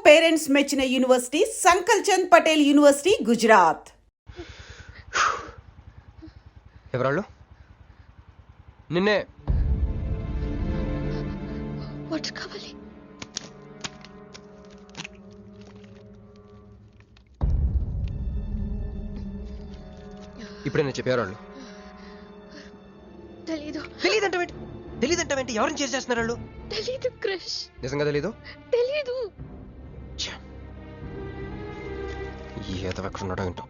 Parents మెచ్చిన university సంకల్ Chand Patel university Gujarat. ఎవరాళ్ళు? నిన్నే. Water కావాలి. ఇప్పుడే నేను చెప్పేవాళ్ళు. తెలీదు. తెలీదంటే ఎవరిని చేసి చేస్తున్నారు వాళ్ళు? తెలీదు క్రిష్. నిజంగా తెలీదు? తెలీదు. ఏదో ఎక్కడ ఉన్నాడో ఏంటో.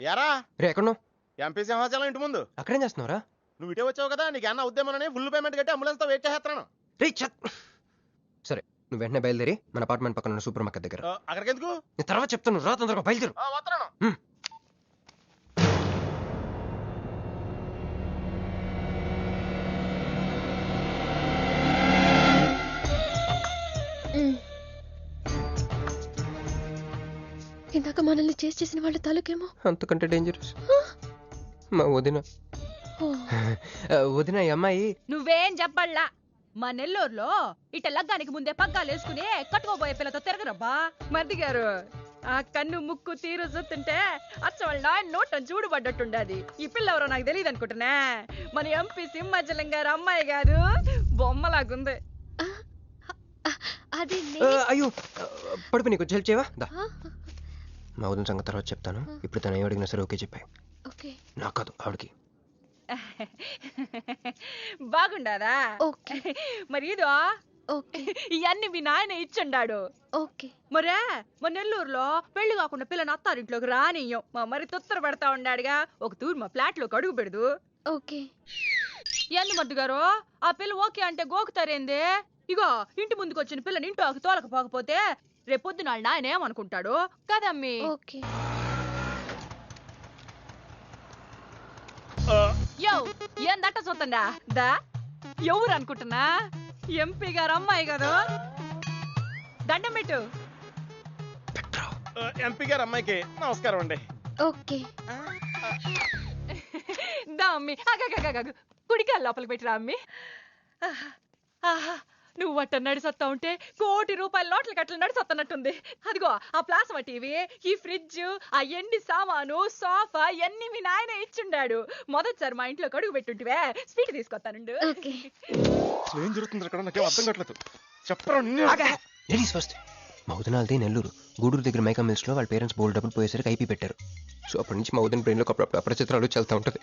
యారా రే ఎక్కడున్నావు? ఎంపీ సింహాచలం ఇంటి ముందు. అక్కడేం చేస్తున్నావురా? నువ్వు ఇటే వచ్చావు కదా, నీకు అన్న ఉద్యమని ఫుల్ పేమెంట్ కట్టి అంబులెన్స్ తో వెయిట్ చేస్తున్నాను. రే సరే, నువ్వు వెంటనే బయలుదేరి మన అపార్ట్మెంట్ పక్కన ఉన్న సూపర్ మార్కెట్ దగ్గర. అక్కడికి ఎందుకు? నేను తర్వాత చెప్తాను, రా తొందరగా బయలుదేరు. వస్తున్నాను. ఇందాక మనల్ని చేసిన వాళ్ళ తాలూకేమో. అంతకంటే డేంజరస్ మా వదిన. వదిన ఈ అమ్మాయి. నువ్వేం చెప్పల్లా. మా నెల్లూరులో ఇట లగ్గానికి ముందే పగ్గాలు వేసుకుని కట్టుకోబోయే పిల్లతో తిరగరబ్బా. మర్ది గారు, ఆ కన్ను ముక్కు తీరు చూస్తుంటే అచ్చ వాళ్ళ నాయన నోటం చూడబడ్డట్టుండది. ఈ పిల్ల ఎవరో నాకు తెలియదు అనుకుంటున్నా. మన ఎంపీ సింహాచలం గారు అమ్మాయి కాదు, బొమ్మలాగుంది. అది అయ్యో పడుపు, నీకు హెల్ప్ చేయవా? మా వదిన సంగతి తర్వాత చెప్తాను. ఇప్పుడు తను ఏం అడిగినా సరే ఓకే చెప్పాయి. నాకు కాదు, ఆవిడకి. బాగుండాదా? మరి ఇదో ఓకే. ఇవన్నీ మీ నాయన ఇచ్చుండాడు. ఓకే. మరే మా నెల్లూరులో పెళ్లి కాకుండా పిల్లని అత్తారింట్లోకి రానియ్యం. మా మరి తొత్తర పెడతా ఉండాడుగా. ఒక తూరు మా ఫ్లాట్ లోకి అడుగు పెడదు. ఓకే. ఎందు మద్దు గారు, ఆ పిల్ల ఓకే అంటే గోకుతారేంది? ఇగో ఇంటి ముందుకు వచ్చిన పిల్లని ఇంటి తోలకపోకపోతే రేపొద్దున నాయన ఏమనుకుంటాడు కదమ్మీ? ఓకే. యో ఏం దట్ట చూతండా దా. ఎవరు అనుకుంటున్నా? ఎంపీ గారు అమ్మాయి కదా. దండం పెట్టు. ఎంపీ గారు అమ్మాయికి నమస్కారం అండి. ఓకే. దా అమ్మి. కుడికాయ లోపలికి పెట్టిరా అమ్మి. నువ్వు అట్ట నడిసొత్తా ఉంటే ₹1 కోటి నోట్ల కట్టలు నడిసొత్తనట్టుంది. అదిగో ఆ ప్లాస్మా టీవీ, ఈ ఫ్రిడ్జ్, ఆ ఎండి సామాను, సోఫా ఎన్ని మీ నాయన ఇచ్చుండాడు. మొదటిసారి మా ఇంట్లో కడుగు పెట్టుంటివే, స్వీట్ తీసుకొస్తానుండు. ఏం జరుగుతుంది అక్కడ? నాకేం అర్థం కావట్లేదు. చెప్పరా. మా వదినాలది నెల్లూరు. గూడూరు దగ్గర మైకా మిల్స్ లో వాళ్ళ పేరెంట్స్ బోల్డ్ డబ్బులు పోయేసరికి ఐపీ పెట్టారు. సో అప్పటి నుంచి మా వదిన బ్రెయిన్ లో అప్పుడప్పుడు అపరిచిత్రాలు చల్తా ఉంటది.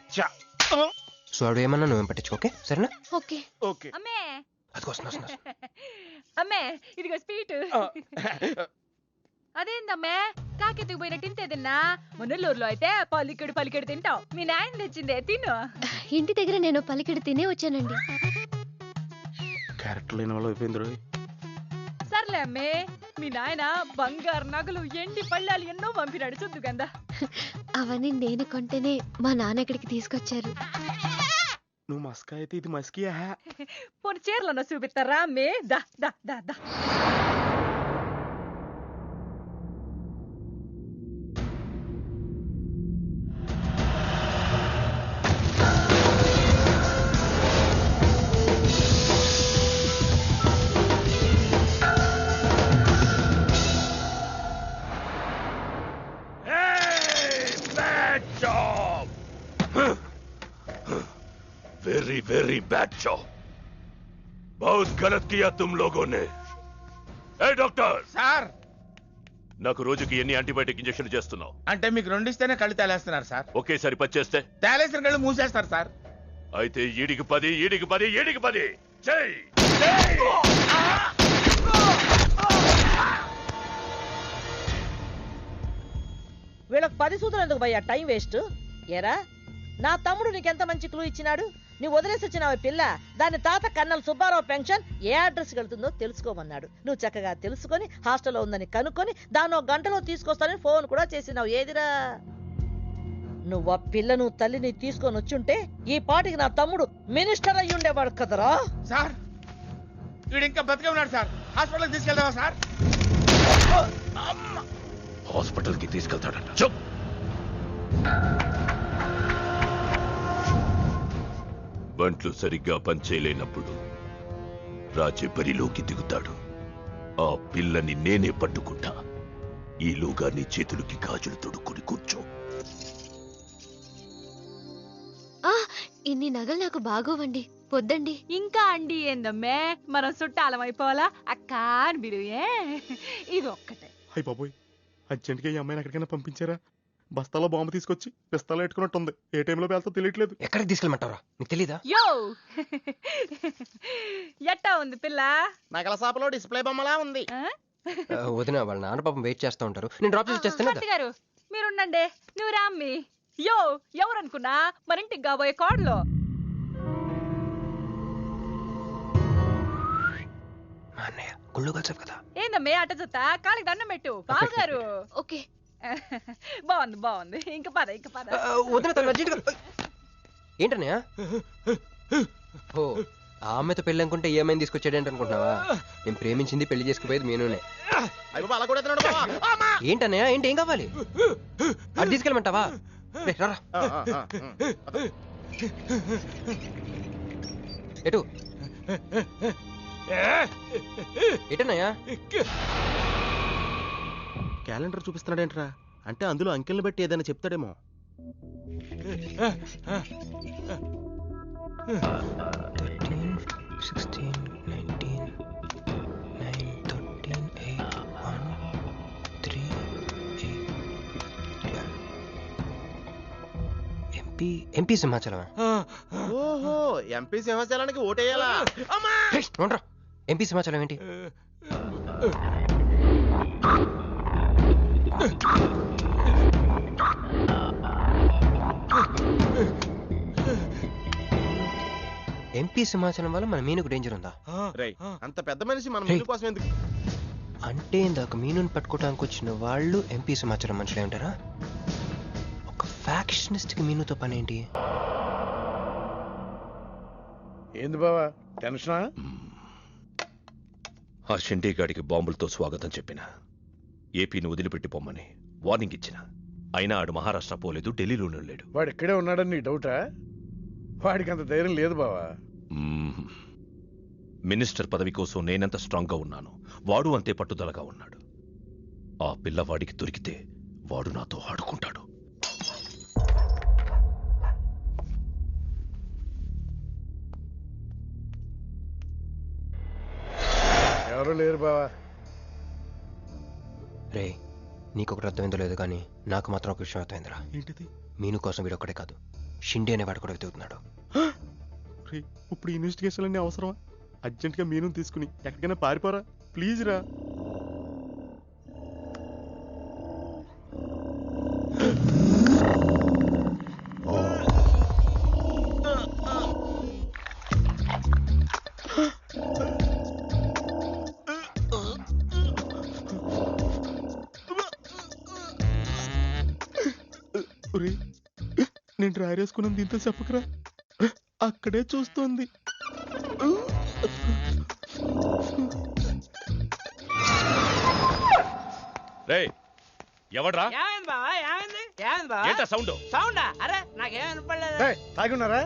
సో ఆవిడ ఏమన్నా నువ్వేం పట్టించుకోకే, సరేనా? ఓకే. ఓకే. అమ్మే అదిగో అమ్మే, ఇదిగో స్వీట్. అదేందమ్మే కాకెత్తుకు పోయినట్టు ఇంతేదిన్నా? మున్నెల్లూరులో అయితే పలికెడు తింటావు. మీ నాయన తెచ్చిందే తిను. ఇంటి దగ్గర నేను పలికిడి తినే వచ్చానండి. క్యారెక్టర్ లేని వాళ్ళు అయిపోయింది. సర్లే అమ్మే, మీ నాయన బంగారు నగలు, ఎండి పళ్ళాలు ఎన్నో పంపినాడు చూద్దు గందా. అవన్నీ నేను కొంటేనే మా నాన్న ఇక్కడికి తీసుకొచ్చారు. నువ్వు మస్కా అయితే ఇది మస్కియా? పోనీ చీరలన్నా చూపిస్తారా అమ్మే? దా దా దా దా. Very very bad job. बहुत गलत किया तुम लोगों ने. ए डॉक्टर సార్, నాకు రోజుకి ఎన్ని యాంటీబయాటిక్ ఇంజెక్షన్ చేస్తున్నావు? అంటే మీకు 2 ఇస్తేనే కళ్ళు తేలేస్తున్నారు సార్. ఒకేసారి 10 చేస్తే తేలేసిన కళ్ళు మూసేస్తారు సార్. అయితే ఈడికి 10 చెయ్. వీళ్ళకి 10 సూత్రం ఎందుకు భయ్యా టైం వేస్ట్? ఏరా, నా తమ్ముడు నీకెంత మంచి క్లూ ఇచ్చినాడు. నీ వదిలేసి వచ్చిన పిల్ల దాని తాత కన్నల సుబ్బారావు పెన్షన్ ఏ అడ్రస్ వెళ్తుందో తెలుసుకోమన్నాడు. నువ్వు చక్కగా తెలుసుకొని హాస్టల్లో ఉందని కనుక్కొని దాన్ని 1 గంటలో తీసుకొస్తానని ఫోన్ కూడా చేసినావు. ఏదిరా, నువ్వు ఆ పిల్లను తల్లిని తీసుకొని వచ్చుంటే ఈ పాటికి నా తమ్ముడు మినిస్టర్ అయ్యి ఉండేవాడు కదరా. సార్, వీడు ఇంకా బతికే ఉన్నాడు సార్. హాస్పిటల్కి తీసుకెళ్దామా సార్? హాస్పిటల్ కి తీసుకెళ్తాడంట. చెప్. బంట్లు సరిగ్గా పనిచేయలేనప్పుడు రాజే బరిలోకి దిగుతాడు. ఆ పిల్లని నేనే పట్టుకుంటా. ఈలోగా నీ చేతులకి గాజులు తొడుక్కుని కూర్చో. ఇన్ని నగలు నాకు బాగోవండి, పొద్దండి. ఇంకా అండి ఏందమ్మే, మనం చుట్టాలం అయిపోవాలా అక్క అని బిలువే. ఇది ఒక్కటే. అయ్యి బాబోయ్, అర్జెంట్గా ఈ అమ్మాయిని ఎక్కడికైనా పంపించారా? బస్తాలో బాంబు తీసుకొచ్చి పిస్తాలో పెట్టుకున్నట్టుంది. ఏ టైంలో వెళ్తా తెలియట్లేదు. ఎక్కడికి తీసుకెళ్ళమంటారా? నీకు తెలీదా? యో ఎట్టా ఉంది పిల్ల? నగల షాపులో డిస్ప్లే బొమ్మలా ఉంది. ఆ? వదిన వాళ్ళ నాన్న పాపం వెయిట్ చేస్తూ ఉంటారు. నేను డ్రాప్ చేసి చేస్తాను. భర్త గారు మీరుండండి, నువ్వు రామ్మి. యో ఎవరనుకున్నా మన ఇంటికి కాబోయే కోడలు. మా అన్నయ్య గుళ్ళు కలిసావు కదా. ఏందమ్మే అట్ట చూస్తా, కాలికి దండం పెట్టు బావగారు. ఓకే. బాగుంది బాగుంది, ఇంక పద ఇంక పద. వదిన తను అర్జెంట్గా. ఏంటన్నయ్య? ఓ, ఆ అమ్మాయితో పెళ్ళి అనుకుంటే ఏమైంది తీసుకొచ్చాడేంటి అనుకుంటున్నావా? నేను ప్రేమించింది పెళ్లి చేసుకుపోయేది మీనునే. అయ్యో అలా కూడా తిన్నాడు బావా. అమ్మా! ఏంటన్నయ్య? ఏంటి, ఏం కావాలి? అది తీసుకెళ్ళమంటావా? రే, రారా. ఎటు ఎటన్నయ్యా? క్యాలెండర్ చూపిస్తున్నాడేంట్రా? అంటే అందులో అంకెల్ని బట్టి ఏదైనా చెప్తాడేమో. 16, 19, 9, 13, 8, 1, 3, 8, 12. ఎంపీ సింహాచలం. ఓహో, ఎంపీ సింహాచలానికి ఓటేయాలా? అమ్మా! నోడ్రా, ఎంపీ సింహాచలం ఏంటి? ఎంపీ సింహాచలం వల్ల మన మీనుకు డేంజర్ ఉందా? రేయ్, అంత పెద్ద మనిషి మన రేయ్. ముందు కోసం ఎందుకు? అంటే ఇందాక మీనుని పట్టుకోవడానికి వచ్చిన వాళ్ళు ఎంపీ సమాచారం మనుషులే ఉంటారా? ఒక ఫ్యాక్షనిస్ట్ కి మీనుతో పని ఏంటి? ఏంది బావా టెన్షనా? ఆ షిండేగాడికి బాంబులతో స్వాగతం చెప్పిన, ఏపీని వదిలిపెట్టి పొమ్మని వార్నింగ్ ఇచ్చిన. అయినా ఆడు మహారాష్ట్ర పోలేదు, ఢిల్లీలోనే లేడు. వాడు ఇక్కడే ఉన్నాడని నీ డౌటా? వాడికి అంత ధైర్యం లేదు బావా. మినిస్టర్ పదవి కోసం నేనెంత స్ట్రాంగ్గా ఉన్నాను, వాడు అంతే పట్టుదలగా ఉన్నాడు. ఆ పిల్లవాడికి దొరికితే వాడు నాతో ఆడుకుంటాడు. ఎవరు లేరు బావా. రే, నీకొకటి అర్థమైందో లేదు కానీ నాకు మాత్రం ఒక విషయం అర్థమైందిరా. ఏంటిది? మీను కోసం వీడు ఒక్కడే కాదు, షిండే అనే వాడు కూడా వెతుకుతున్నాడు. రే, ఇప్పుడు ఇన్వెస్టిగేషన్ అన్నీ అవసరమా? అర్జెంట్గా మీను తీసుకుని ఎక్కడికైనా పారిపోరా ప్లీజ్ రా. ఒరేయ్, నేను డ్రైర్ వేసుకున్నాను దీంతో చెప్పకరా. అక్కడే చూస్తోంది. రేయ్, ఎవడ్రా? ఏమైంది బావా? ఏమైంది? ఏమైంది బావా? ఏంటా సౌండ్? సౌండా? అరే నాకేం వినపడలేదు. ఏయ్, తాగున్నారా?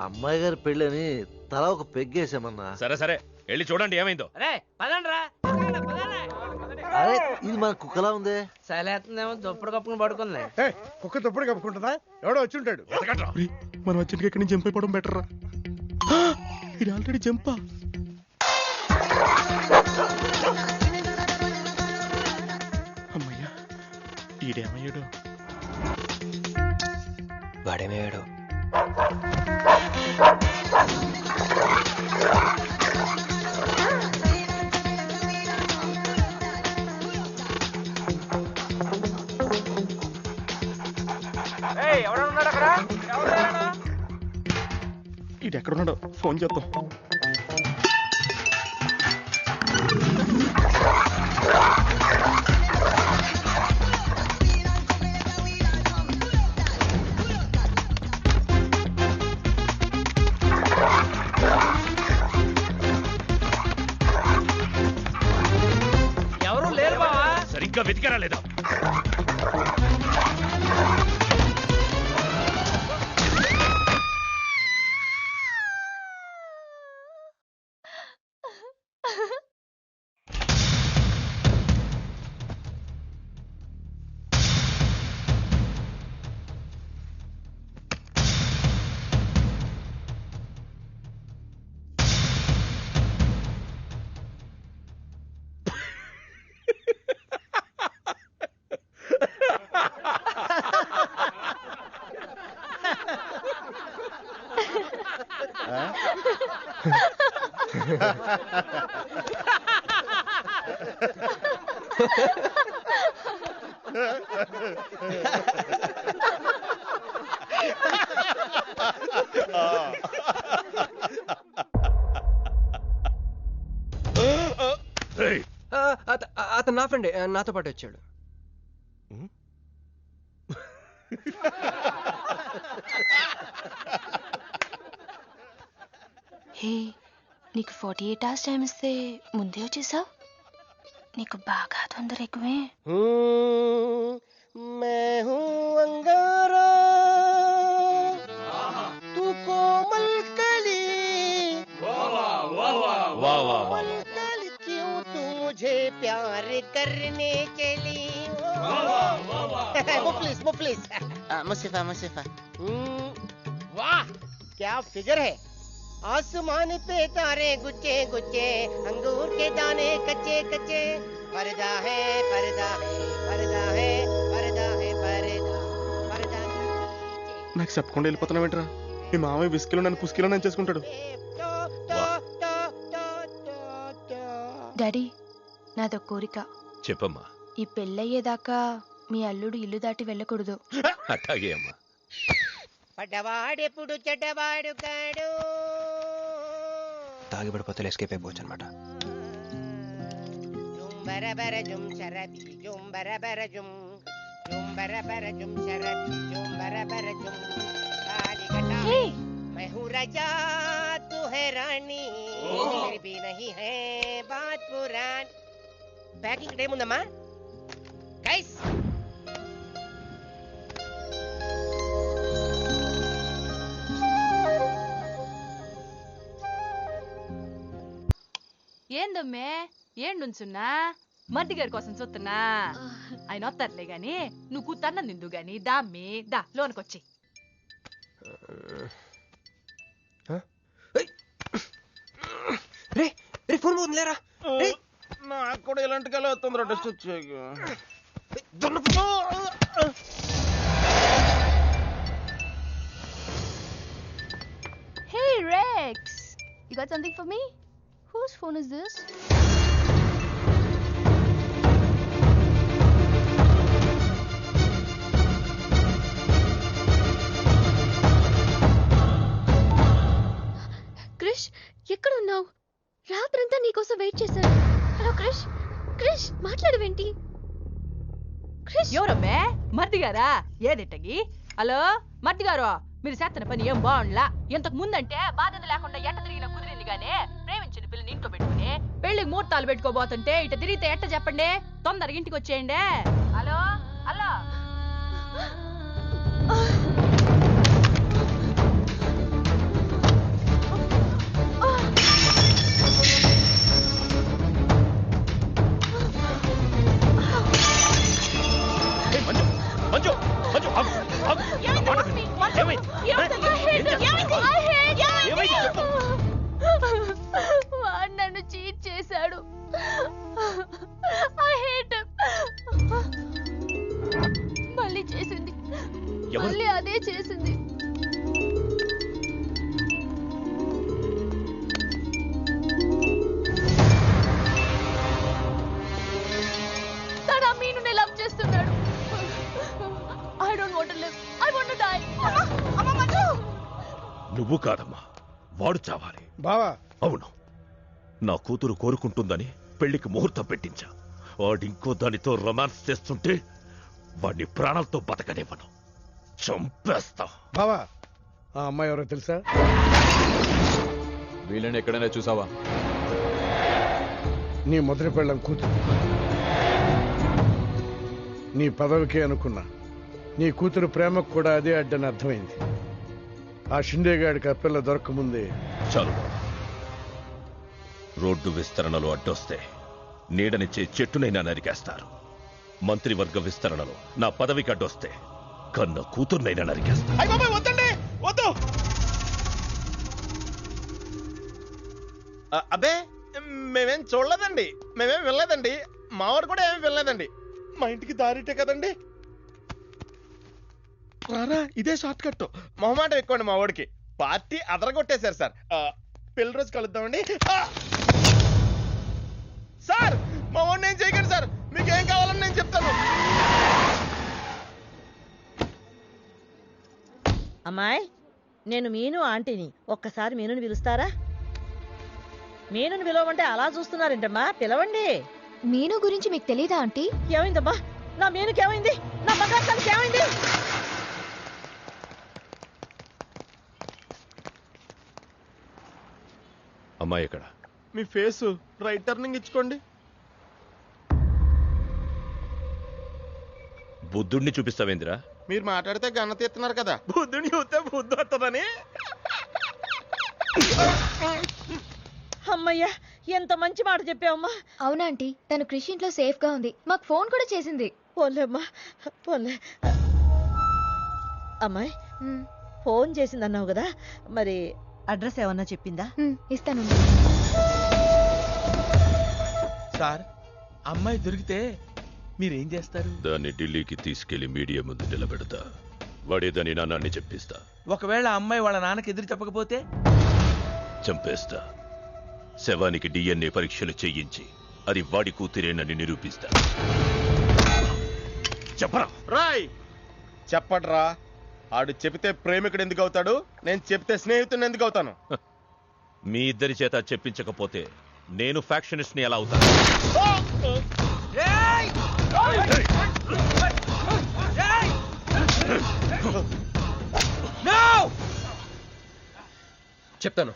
అమ్మాయి గారి పెళ్ళని తల ఒక పెగ్గేసామన్నా. సరే సరే, వెళ్ళి చూడండి ఏమైందో. అరే పదండ్రా. అరే ఇది మన కుక్కలా ఉంది. సలేతుందేమో దుప్పుడు కప్పుకుని పడుకుంది. ఏయ్, కుక్క తప్పుడు కప్పుకుంటుందా? ఎవడో వచ్చి ఉంటాడు. వెతకండ్రా. ఒరేయ్, మనం అర్జెంట్గా ఇక్కడి నుంచి జంప్ అయిపోవడం బెటర్ రా. ఇది ఆల్రెడీ జంపా? అమ్మయ్యా, ఈడేమయ్యాడు? వాడేమయ్యాడు? ఈడు ఎక్కడున్నాడో ఫోన్ చేద్దాం. ఎవరు లేరు బావా. సరిగ్గా వెతికారా లేదా? రేయ్, అతను నా ఫ్రెండే, నాతో పాటు వచ్చాడు. హే, నీకు 48 hours టైం ఇస్తే ముందే వచ్చేసావు. నీకు బాగా తొందర ఎక్కువే. मैं हूँ अंगारा तू कोमल कली कोमल कली क्यों तू मुझे प्यार करने चली मुफलिस मुसीफा वाह क्या फिगर है. आसमान पे तारे गुच्चे गुच्चे अंगूर के दाने कच्चे कच्चे पर्दा है पर्दा है पर्दा है पर्दा है पर्दा पर्दा నాకు చెప్పకుండా వెళ్ళిపోతున్నావు ఏంట్రా? మీ మామయ్య విస్కిలో నన్ను పుస్కిలో నన్ను చేసుకుంటాడు. డాడీ, నాదో కోరిక. చెప్పమ్మా. ఈ పెళ్ళయ్యేదాకా మీ అల్లుడు ఇల్లు దాటి వెళ్ళకూడదు. అట్లాగే అమ్మా. పడ్డవాడెప్పుడు చెడ్డవాడు కాడు. తాగిపడిపోతే ఎస్కేప్ అయిపోవచ్చు అనమాట. జుంబరబర జుం శరబి జుంబరబర జుం జుంబరబర జుం శరబి జుంబరబర జుం కాలికటా मैं हूँ राजा तू है रानी फिर भी नहीं है बात पुरानी. ప్యాకింగ్ టైం ఉందమ్మా గైస్. ఏందమ్మే ఏం నుంచున్నా మర్ది గారి కోసం చూస్తున్నా. ఆయన వస్తారులే గాని నువ్వు కూతన్నం నిందు గాని దామ్మి దా లోనకొచ్చి. రే రే, ఫోన్ పోతుంది లేరా. నాకు కూడా ఇలాంటి కళ వస్తుంది టెస్ట్ వచ్చాక. Hey Rex, you got something for me? Whose phone is this? Krish, ఎక్కడ ఉన్నావు? రాత్రంతా నీకోసం వెయిట్ చేశాను. హలో క్రిష్, క్రిష్ మాట్లాడవేంటి? క్రిష్, ఎవరమ్మే మర్ది గారా? ఏదిట్టగి? హలో మర్ది గారు, మీరు చేస్తున్న పని ఏం బాగుండ్లా. ఇంతకు ముందంటే బాధ్యత లేకుండా ఎట్ట తిరిగిన కుదిరింది గానీ ప్రేమించిన పిల్లని ఇంట్లో పెట్టుకుని పెళ్లికి ముహూర్తాలు పెట్టుకోబోతుంటే ఇట తిరిగితే ఎట్ట చెప్పండి? తొందరగా ఇంటికి వచ్చేయండి. Hello hello. మంజు మంజు ఆగు, ఆగు. నా మాట విను. ఏమైంది? ఏమైంది చెప్పు. వాడు నన్ను చీట్ చేశాడు. I hate him. మళ్ళీ చేసింది, ఎవరు? మళ్ళీ అదే చేసింది. తను ఆ మీనుని లవ్ చేస్తున్నాడు. I don't want to live. I want to die. అమ్మ మంజు. నువ్వు కాదమ్మా, వాడు చావాలి. బావా, అవును, నా కూతురు కోరుకుంటుందని పెళ్లికి ముహూర్తం పెట్టించా. వాడింకో దానితో రొమాన్స్ చేస్తుంటే వాడిని ప్రాణాలతో బతకనివ్వను, చంపేస్తా. బావా, ఆ అమ్మాయి ఎవరో తెలుసా? వీళ్ళని ఎక్కడైనా చూసావా? నీ మొదటి పెళ్ళం కూతురు. నీ పదవికే అనుకున్నా, నీ కూతురు ప్రేమకు కూడా అదే అడ్డని అర్థమైంది. ఆ షిండేగాడికి ఆ పిల్ల దొరకముందే. చాలు, రోడ్డు విస్తరణలో అడ్డొస్తే నీడనిచ్చే చెట్టునైనా నరికేస్తారు. మంత్రివర్గ విస్తరణలో నా పదవికి అడ్డొస్తే కన్న కూతుర్నైనా నరికేస్తారు. అయ్య బాబాయ్ వద్దండి, వద్దు. అబ్బే మేమేం చూడలేదండి, మేమేం వెళ్ళలేదండి. మావాడు కూడా ఏమీ వెళ్ళలేదండి. మా ఇంటికి దారిటే కదండి. రారా, ఇదే షార్ట్ కట్. మొహమాటం ఎక్కువండి మా వాడికి. పార్టీ అదరగొట్టేశారు సార్. పెళ్లి రోజు కలుద్దామండి. అమ్మాయి, నేను మీను ఆంటీని. ఒక్కసారి మీనుని పిలుస్తారా? మీనుని పిలవమంటే అలా చూస్తున్నారేంటమ్మా? పిలవండి. మీను గురించి మీకు తెలీదా ఆంటీ? ఏమైందమ్మా? నా మీనుకి ఏమైంది? నా బంగారు తల్లికి ఏమైంది? అమ్మాయి ఎక్కడ? మీ ఫేస్ రైట్ టర్నింగ్ ఇచ్చుకోండి. బుద్ధుడిని చూపిస్తావేందిరా? మీరు మాట్లాడితే గన్న తీస్తున్నారు కదా, బుద్ధుని చూస్తే బుద్ధి వస్తుందని. అమ్మయ్యా, ఎంత మంచి మాట చెప్పావమ్మా. అవునా ఆంటీ, తను కృషి ఇంట్లో సేఫ్ గా ఉంది. మాకు ఫోన్ కూడా చేసింది. పోన్లేమ్మా, పోన్లే. అమ్మాయి, ఫోన్ చేసిందన్నావు కదా, మరి అడ్రస్ ఏమన్నా చెప్పిందా? ఇస్తాను. సార్, అమ్మాయి దొరికితే మీరేం చేస్తారు? దాన్ని ఢిల్లీకి తీసుకెళ్లి మీడియా ముందు నిలబెడతా. వాడేదని నాన్నని చెప్పిస్తా. ఒకవేళ అమ్మాయి వాళ్ళ నాన్నకి ఎదురు చెప్పకపోతే చంపేస్తా. శవానికి DNA పరీక్షలు చేయించి అది వాడి కూతురేనని నిరూపిస్తా. చెప్పరా? రాయ్ చెప్పడ్రా. ఆడు చెబితే ప్రేమికుడు ఎందుకు అవుతాడు? నేను చెప్తే స్నేహితుడిని ఎందుకు అవుతాను? మీ ఇద్దరి చేత చెప్పించకపోతే నేను ఫ్యాక్షనిస్ట్ ని ఎలా అవుతాను? చెప్తాను,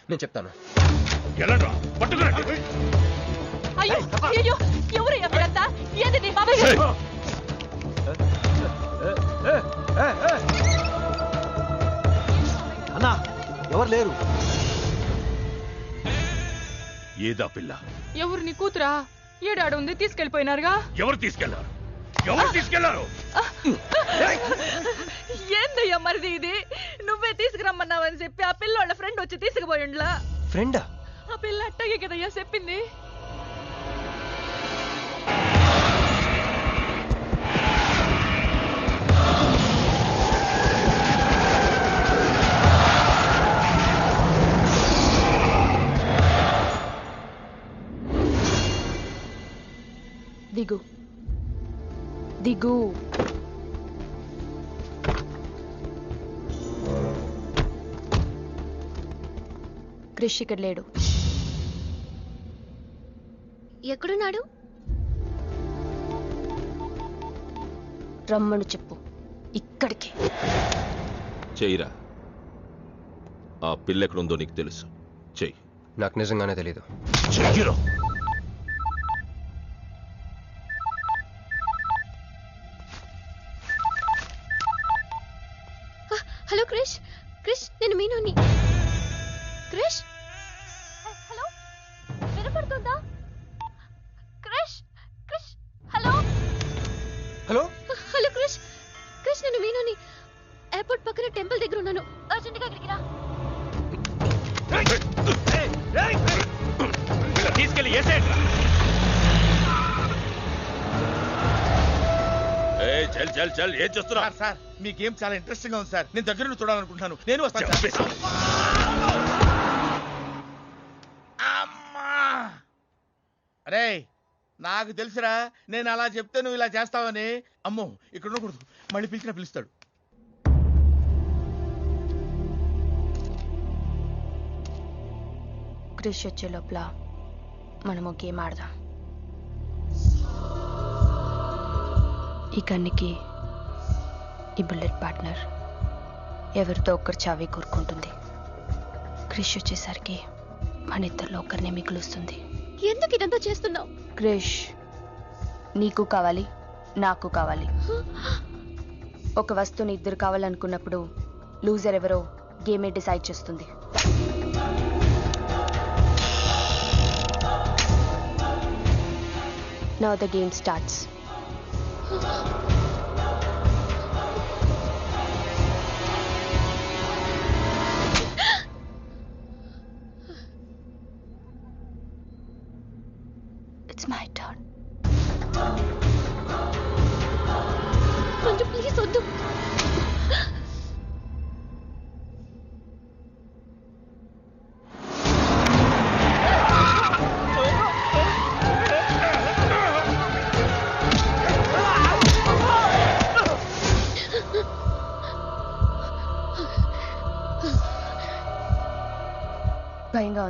నేను చెప్తాను. అయ్యో అయ్యో, ఎవరయ్యా మీరంతా? ఏంది నీ బాబాయ్? అన్నా, ఎవరు లేరు. ఏదా పిల్ల? ఎవరు నీ కూతురా? ఏడాడు ఉంది, తీసుకెళ్లిపోయినారుగా. ఎవరు తీసుకెళ్లారు? ఎవరు తీసుకెళ్లారు? ఏందయ్యా మరిది ఇది? నువ్వే తీసుకురమ్మన్నావని చెప్పి ఆ పిల్లోళ్ళ ఫ్రెండ్ వచ్చి తీసుకుపోయిండ్లా. ఫ్రెండా? ఆ పిల్ల అట్టగే కదయ్యా చెప్పింది. దిగు దిగు. క్రిష్ ఇక్కడ లేడు. ఎక్కడున్నాడు? రమ్మను చెప్పు, ఇక్కడికి. చెయ్యిరా. ఆ పిల్ల ఎక్కడుందో నీకు తెలుసు. చెయ్యి. నాకు నిజంగానే తెలీదు. చెయ్యిరా. హలో క్రిష్, క్రిష్ నేను మీనుని. క్రిష్, హలో, వినపడుతుందా? Krish, Krish, hello hello hello Krish, Krish నేను మీనుని. ఎయిర్పోర్ట్ పక్కన టెంపుల్ దగ్గర ఉన్నాను. అర్జెంట్గా అక్కడికి రా. తీసుకెళ్ళి చల్ చల్ చల్. ఏం చేస్తున్నా? సార్, మీ గేమ్ చాలా ఇంట్రెస్టింగ్ గా ఉంది సార్. నేను దగ్గర నుండి చూడాలనుకుంటున్నాను. నేను వస్తాను. అమ్మా! అరే, నాకు తెలుసురా, నేను అలా చెప్తే నువ్వు ఇలా చేస్తావని. అమ్మో, ఇక్కడ ఉండకూడదు. మళ్ళీ పిలిచినా పిలుస్తాడు. క్రిష్ వచ్చే లోపల మనము గేమ్ ఆడదాం. ఈ కన్నికి ఈ బుల్లెట్ పార్ట్నర్ ఎవరితో ఒక్కరు చావే కోరుకుంటుంది. క్రిష్ వచ్చేసరికి మన ఇద్దరిలో ఒక్కరినే మిగులుస్తుంది. ఎందుకు ఇదంతా చేస్తున్నావు? క్రిష్ నీకు కావాలి, నాకు కావాలి. ఒక వస్తువుని ఇద్దరు కావాలనుకున్నప్పుడు లూజర్ ఎవరో గేమే డిసైడ్ చేస్తుంది. Now the game starts. It's my turn. Manju, please, వద్దు.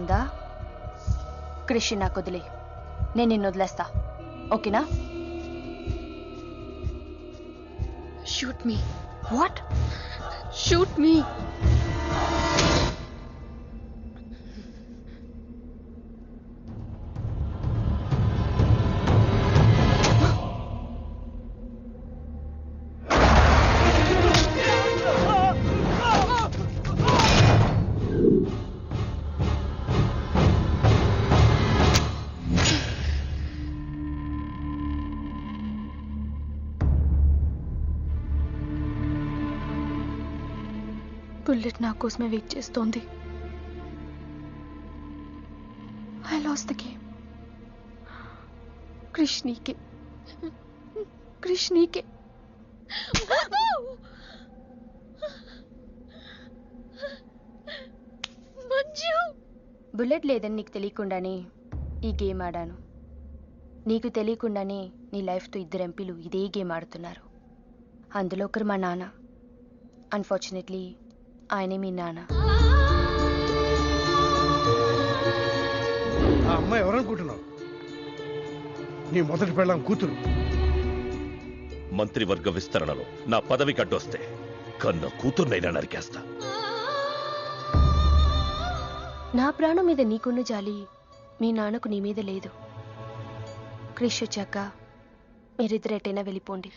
ఉందా? క్రిష్ నాకు వదిలే, నేను నిన్ను వదిలేస్తా, ఓకేనా? Shoot me. What? Shoot me. Bullet నా కోసమే వెయిట్ చేస్తోంది. I lost the game. Krish నీకే, క్రిష్ నీకే. బుల్లెట్ లేదని నీకు తెలియకుండానే ఈ గేమ్ ఆడాను. నీకు తెలియకుండానే నీ లైఫ్తో 2 ఎంపీలు ఇదే గేమ్ ఆడుతున్నారు. అందులో ఒకరు మా నాన్న. అన్ఫార్చునేట్లీ ఆయనే మీ నాన్న. ఆ అమ్మాయి ఎవరనుకుంటున్నావు? నీ మొదటి పెళ్ళాం కూతురు. మంత్రివర్గ విస్తరణలో నా పదవికి అడ్డొస్తే కన్న కూతుర్నైనా నరికేస్తా. నా ప్రాణం మీద నీకున్న జాలి మీ నాన్నకు నీ మీద లేదు. క్రిష్ వచ్చాక మీరిద్దరు ఎటైనా వెళ్ళిపోండి.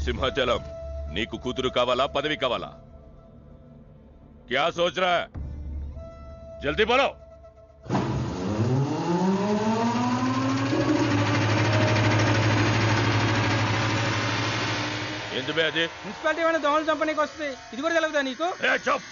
సింహాచలం, నీకు కూతురు కావాలా, పదవి కావాలా? క్యా సోచ్ రా? జల్దీ బోలో. ఎందుకు అది? మున్సిపాలిటీ ఏమైనా దోమలు చంపనీకి వస్తుంది, ఇది కూడా తెలవదా నీకు? చప్.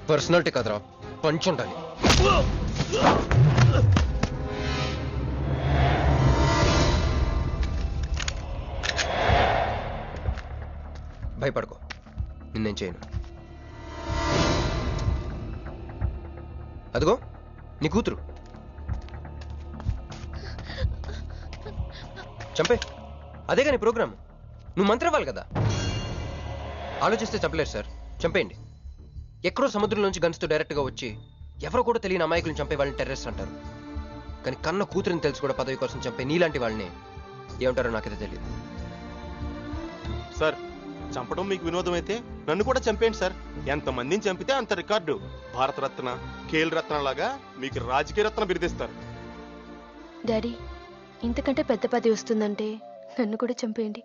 పర్సనాలిటీ కదరా, పంచ్ ఉండాలి. భయపడుకో, నిన్నేం చేయను. అదిగో నీ కూతురు, చంపే. అదేగా నీ ప్రోగ్రామ్. నువ్వు మంత్రి అవ్వాలి కదా. ఆలోచిస్తే చంపలేరు సార్, చంపేయండి. ఎక్కడో సముద్రంలోంచి గన్స్తో డైరెక్ట్గా వచ్చి ఎవరో కూడా తెలియని అమాయకులను చంపే వాళ్ళని టెర్రరిస్ట్ అంటారు. కానీ కన్న కూతురిని తెలుసు కూడా పదవి కోసం చంపే నీలాంటి వాళ్ళని ఏమంటారో నాకైతే తెలియదు. సార్ చంపడం మీకు వినోదం అయితే నన్ను కూడా చంపేయండి సార్. ఎంతమందిని చంపితే అంత రికార్డు. భారతరత్న, ఖేల్ రత్న లాగా మీకు రాజకీయ రత్న బిరుదిస్తారు. డాడీ, ఇంతకంటే పెద్ద పదవి వస్తుందంటే నన్ను కూడా చంపేయండి.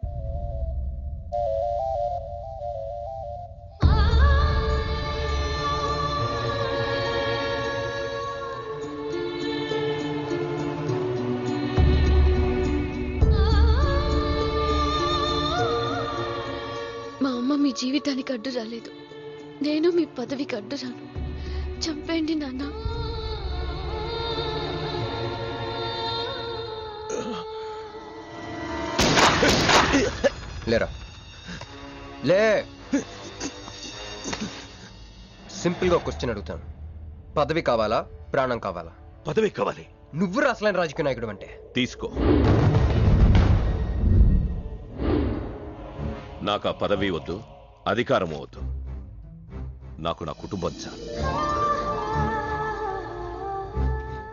మా అమ్మ మీ జీవితానికి అడ్డు రాలేదు, నేను మీ పదవికి అడ్డు రాను. చంపేయండి నాన్న. లేరా లే. సింపుల్ గా క్వశ్చన్ అడుగుతాను, పదవి కావాలా ప్రాణం కావాలా? పదవి కావాలి. నువ్వు అసలైన రాజకీయ నాయకుడు అంటే తీసుకో. నాకు ఆ పదవి వద్దు, అధికారము వద్దు. నాకు నా కుటుంబం చాలు.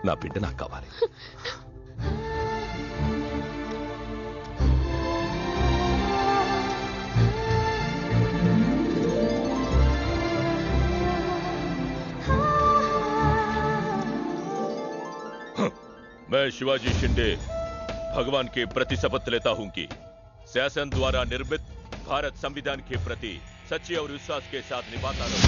నా బిడ్డ నాకు కావాలి. मैं शिवाजी शिंदे भगवान के प्रति शपथ लेता हूं कि शासन द्वारा निर्मित भारत संविधान के प्रति सच्चे और विश्वास के साथ निभाता रहूं।